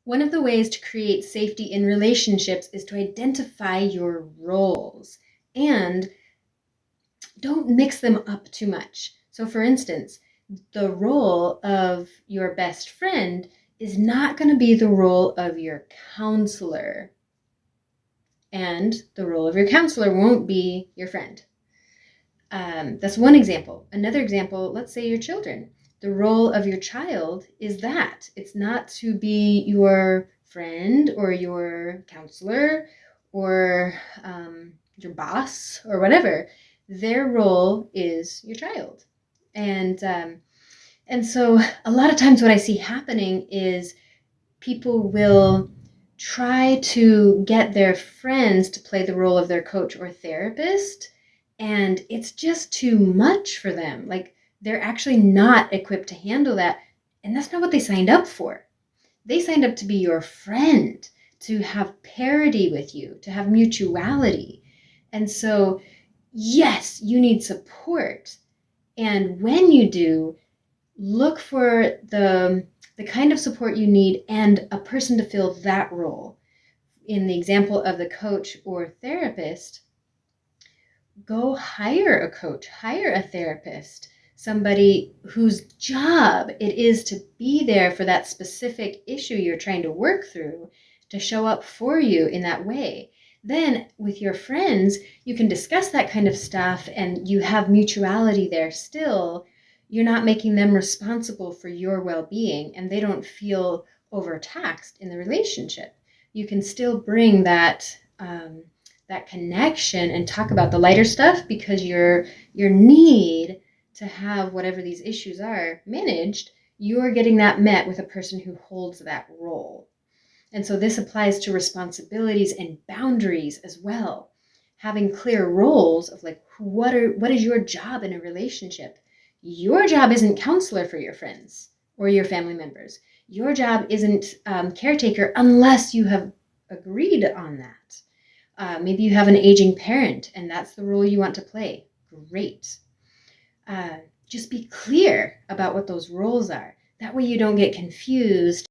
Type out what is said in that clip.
One of the ways to create safety in relationships is to identify your roles and don't mix them up too much. So, for instance, the role of your best friend is not going to be the role of your counselor, and the role of your counselor won't be your friend. That's one example. Another example, let's say your children. The role of your child is that it's not to be your friend or your counselor or your boss or whatever. Their role is your child. And so a lot of times what I see happening is people will try to get their friends to play the role of their coach or therapist, and it's just too much for them. Like, they're actually not equipped to handle that, and that's not what they signed up for. They signed up to be your friend, to have parity with you, to have mutuality. And so, yes, you need support. And when you do, look for the kind of support you need and a person to fill that role. In the example of the coach or therapist, go hire a coach, hire a therapist, somebody whose job it is to be there for that specific issue you're trying to work through, to show up for you in that way. Then with your friends, you can discuss that kind of stuff and you have mutuality there still. You're not making them responsible for your well-being and they don't feel overtaxed in the relationship. You can still bring that connection and talk about the lighter stuff, because your need to have whatever these issues are managed, you're getting that met with a person who holds that role. And so this applies to responsibilities and boundaries as well. Having clear roles of like, what is your job in a relationship? Your job isn't counselor for your friends or your family members. Your job isn't caretaker unless you have agreed on that. Maybe you have an aging parent and that's the role you want to play. Great. Just be clear about what those roles are. That way you don't get confused